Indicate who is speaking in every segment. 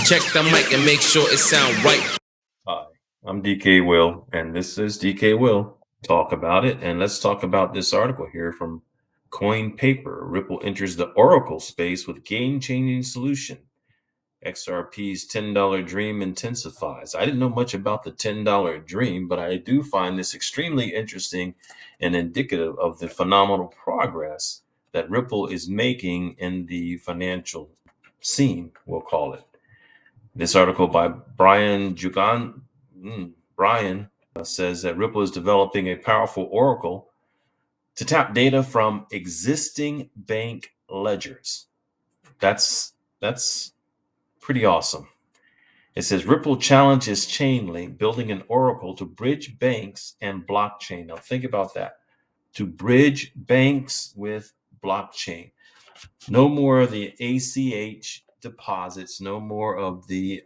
Speaker 1: Check the mic and make sure it sound right.
Speaker 2: Hi, I'm DKWILL, and this is DKWILL Talk About It. And let's talk about this article here from Coin Paper. Ripple enters the Oracle space with game-changing solution. XRP's $10 dream intensifies. I didn't know much about the $10 dream, but I do find this extremely interesting and indicative of the phenomenal progress that Ripple is making in the financial scene, we'll call it. This article by Brian says that Ripple is developing a powerful oracle to tap data from existing bank ledgers. That's pretty awesome. It says Ripple challenges Chainlink, building an oracle to bridge banks and blockchain. Now think about that. To bridge banks with blockchain. No more of the ACH deposits, no more of the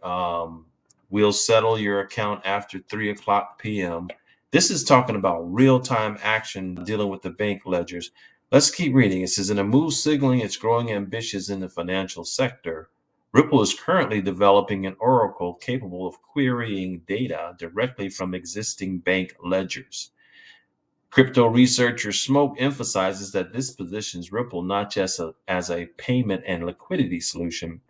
Speaker 2: we'll settle your account after 3 o'clock p.m. This is talking about real-time action dealing with the bank ledgers. Let's keep reading. It says, in a move signaling its growing ambitions in the financial sector, Ripple is currently developing an oracle capable of querying data directly from existing bank ledgers. Crypto researcher Smoke emphasizes that this positions Ripple not just as a payment and liquidity solution,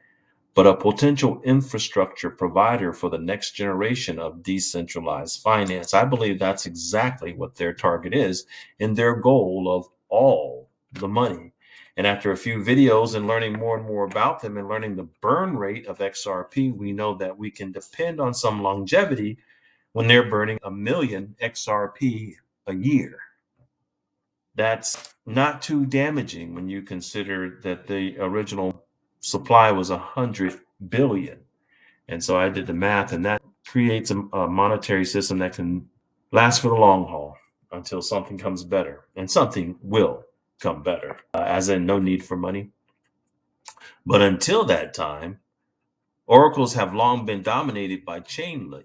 Speaker 2: but a potential infrastructure provider for the next generation of decentralized finance. I believe that's exactly what their target is in their goal of all the money. And after a few videos and learning more and more about them and learning the burn rate of XRP, we know that we can depend on some longevity when they're burning 1 million XRP a year. That's not too damaging when you consider that the original supply was 100 billion. And so I did the math, and that creates a monetary system that can last for the long haul until something comes better. And something will come better, as in no need for money. But until that time, oracles have long been dominated by Chainlink.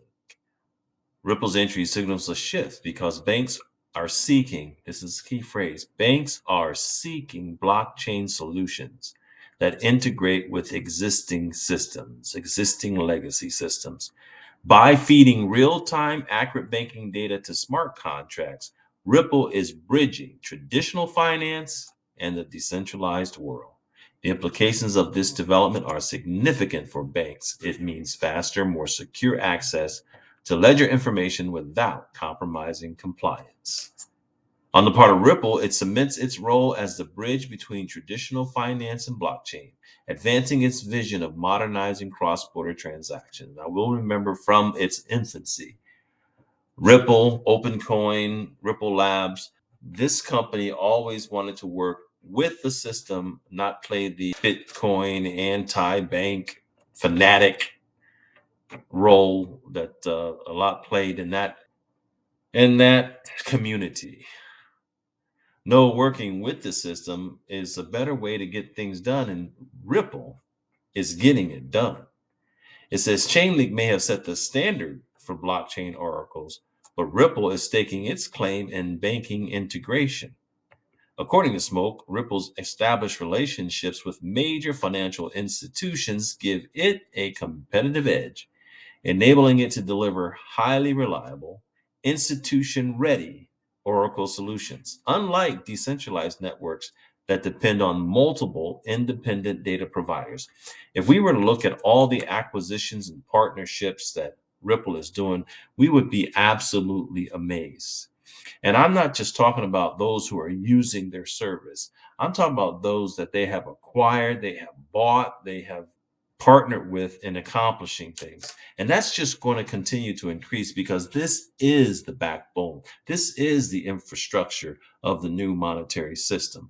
Speaker 2: Ripple's entry signals a shift because banks are seeking, this is the key phrase, banks are seeking blockchain solutions that integrate with existing systems, existing legacy systems. By feeding real-time accurate banking data to smart contracts, Ripple is bridging traditional finance and the decentralized world. The implications of this development are significant for banks. It means faster, more secure access to ledger information without compromising compliance. On the part of Ripple, it cements its role as the bridge between traditional finance and blockchain, advancing its vision of modernizing cross-border transactions. Now, we'll remember from its infancy, Ripple, OpenCoin, Ripple Labs, this company always wanted to work with the system, not play the Bitcoin anti-bank fanatic role that a lot played in that community. No, working with the system is a better way to get things done, and Ripple is getting it done. It says Chainlink may have set the standard for blockchain oracles, but Ripple is staking its claim in banking integration. According to Smoke, Ripple's established relationships with major financial institutions give it a competitive edge, enabling it to deliver highly reliable, institution-ready Oracle solutions, unlike decentralized networks that depend on multiple independent data providers. If we were to look at all the acquisitions and partnerships that Ripple is doing, we would be absolutely amazed. And I'm not just talking about those who are using their service. I'm talking about those that they have acquired, they have bought, they have partnered with in accomplishing things. And that's just going to continue to increase because this is the backbone. This is the infrastructure of the new monetary system.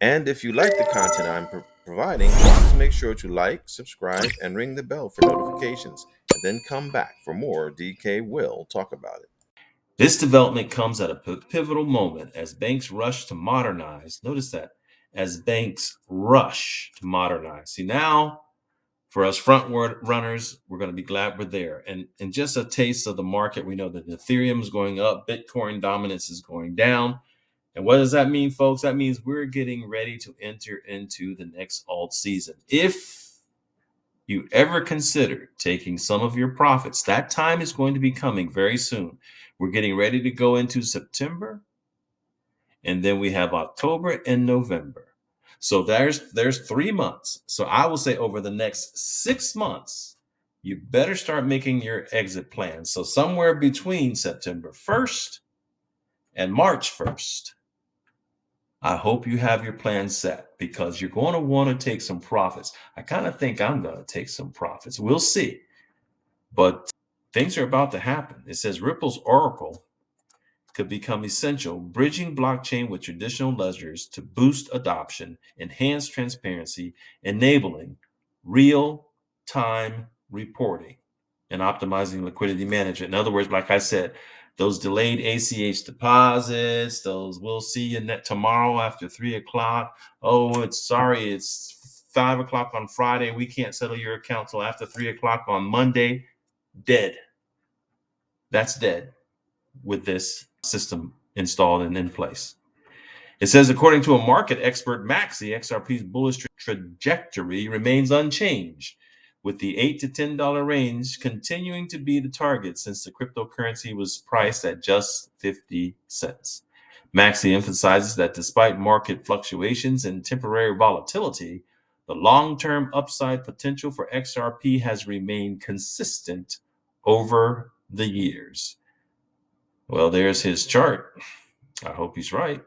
Speaker 3: And if you like the content I'm providing, please make sure to like, subscribe, and ring the bell for notifications, and then come back for more DK Will Talk About It.
Speaker 2: This development comes at a pivotal moment as banks rush to modernize. Notice that, as banks rush to modernize. See, now for us front runners, we're going to be glad we're there. And just a taste of the market, we know that Ethereum is going up, Bitcoin dominance is going down. And what does that mean, folks? That means we're getting ready to enter into the next alt season. If you ever considered taking some of your profits, that time is going to be coming very soon. We're getting ready to go into September, and then we have October and November. So there's 3 months. So I will say over the next 6 months, you better start making your exit plans. So somewhere between September 1st and March 1st, I hope you have your plan set because you're going to want to take some profits. I kind of think I'm going to take some profits. We'll see. But things are about to happen. It says Ripple's Oracle could become essential, bridging blockchain with traditional ledgers to boost adoption, enhance transparency, enabling real-time reporting, and optimizing liquidity management. In other words, like I said, those delayed ACH deposits, those we'll see you net tomorrow after 3 o'clock. Oh, it's 5 o'clock on Friday. We can't settle your account till after 3 o'clock on Monday. Dead. That's dead with this system installed and in place. It says, according to a market expert, Maxi, XRP's bullish trajectory remains unchanged, with the $8 to $10 range continuing to be the target since the cryptocurrency was priced at just 50 cents. Maxi emphasizes that despite market fluctuations and temporary volatility, the long-term upside potential for XRP has remained consistent over the years. Well, there's his chart. I hope he's right.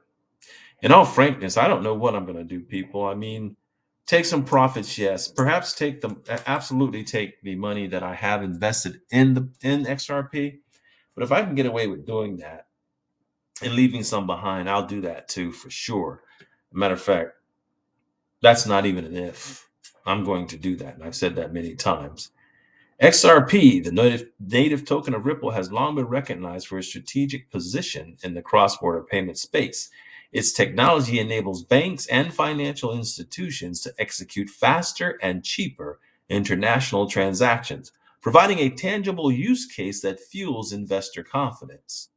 Speaker 2: In all frankness, I don't know what I'm going to do, people. I mean, take some profits, yes. Perhaps absolutely take the money that I have invested in XRP. But if I can get away with doing that and leaving some behind, I'll do that too, for sure. Matter of fact, that's not even an if. I'm going to do that. And I've said that many times. XRP, the native token of Ripple, has long been recognized for its strategic position in the cross-border payment space. Its technology enables banks and financial institutions to execute faster and cheaper international transactions, providing a tangible use case that fuels investor confidence.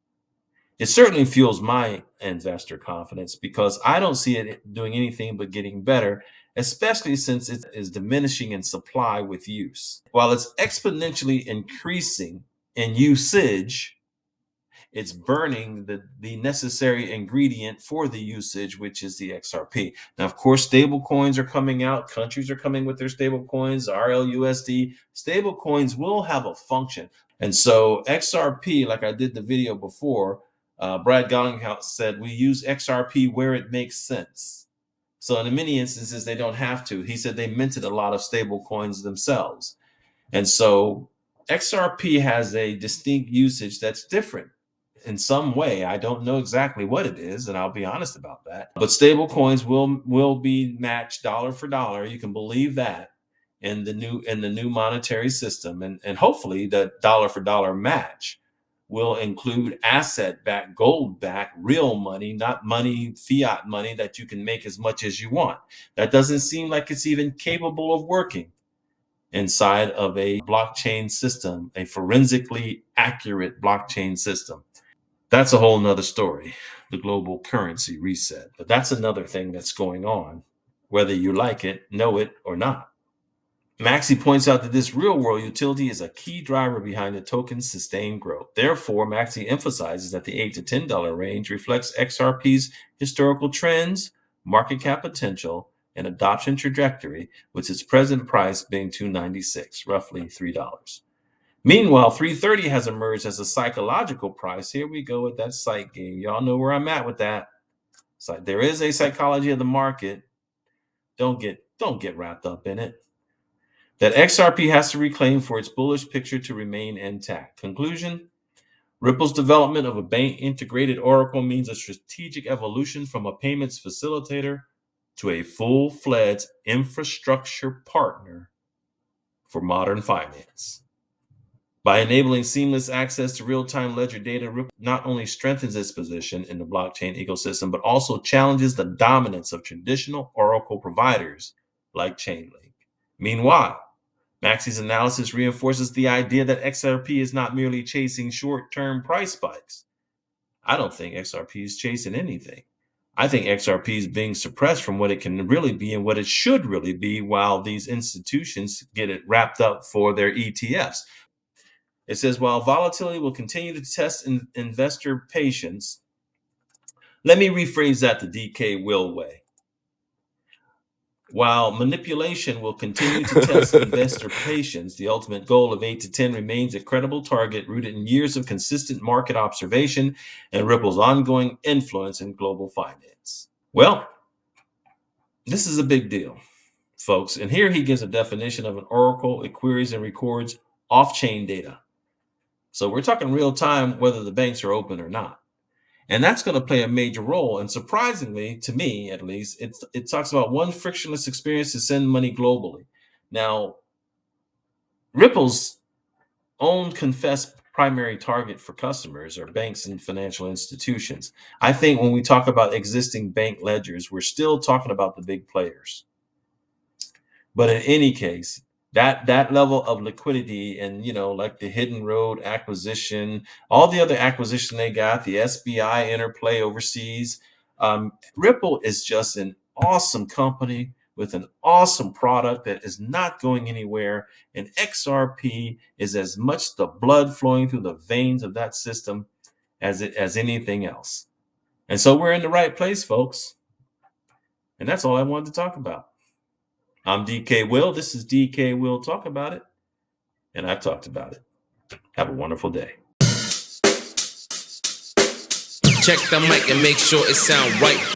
Speaker 2: It certainly fuels my investor confidence because I don't see it doing anything but getting better, especially since it is diminishing in supply with use. While it's exponentially increasing in usage, it's burning the necessary ingredient for the usage, which is the XRP. Now, of course, stable coins are coming out. Countries are coming with their stable coins, RLUSD. Stable coins will have a function. And so XRP, like I did the video before, Brad Gollinghouse said, we use XRP where it makes sense. So in many instances, they don't have to. He said they minted a lot of stable coins themselves. And so XRP has a distinct usage that's different in some way. I don't know exactly what it is, and I'll be honest about that. But stable coins will be matched dollar for dollar. You can believe that in the new monetary system, and hopefully the dollar for dollar match will include asset-backed, gold-backed, real money, not money, fiat money that you can make as much as you want. That doesn't seem like it's even capable of working inside of a blockchain system, a forensically accurate blockchain system. That's a whole nother story, the global currency reset. But that's another thing that's going on, whether you like it, know it, or not. Maxi points out that this real-world utility is a key driver behind the token's sustained growth. Therefore, Maxi emphasizes that the $8 to $10 range reflects XRP's historical trends, market cap potential, and adoption trajectory, with its present price being $2.96, roughly $3. Meanwhile, 330 has emerged as a psychological price. Here we go with that psych game. Y'all know where I'm at with that. So there is a psychology of the market. Don't get wrapped up in it. That XRP has to reclaim for its bullish picture to remain intact. Conclusion: Ripple's development of a bank integrated oracle means a strategic evolution from a payments facilitator to a full-fledged infrastructure partner for modern finance. By enabling seamless access to real-time ledger data, Ripple not only strengthens its position in the blockchain ecosystem, but also challenges the dominance of traditional oracle providers like Chainlink. Meanwhile, Maxi's analysis reinforces the idea that XRP is not merely chasing short-term price spikes. I don't think XRP is chasing anything. I think XRP is being suppressed from what it can really be and what it should really be, while these institutions get it wrapped up for their ETFs. It says, while volatility will continue to test investor patience, let me rephrase that the DKWILL way. While manipulation will continue to test investor patience, the ultimate goal of 8 to 10 remains a credible target rooted in years of consistent market observation and Ripple's ongoing influence in global finance. Well, this is a big deal, folks. And here he gives a definition of an oracle. It queries and records off-chain data. So we're talking real time, whether the banks are open or not. And that's going to play a major role. And surprisingly, to me at least, it talks about one frictionless experience to send money globally. Now, Ripple's own confessed primary target for customers are banks and financial institutions. I think when we talk about existing bank ledgers, we're still talking about the big players. But in any case, that level of liquidity and, like the Hidden Road acquisition, all the other acquisition they got, the SBI interplay overseas, Ripple is just an awesome company with an awesome product that is not going anywhere. And XRP is as much the blood flowing through the veins of that system as anything else. And so we're in the right place, folks. And that's all I wanted to talk about. I'm DKWILL. This is DKWILL Talk About It. And I've talked about it. Have a wonderful day.
Speaker 1: Check the mic and make sure it sound right.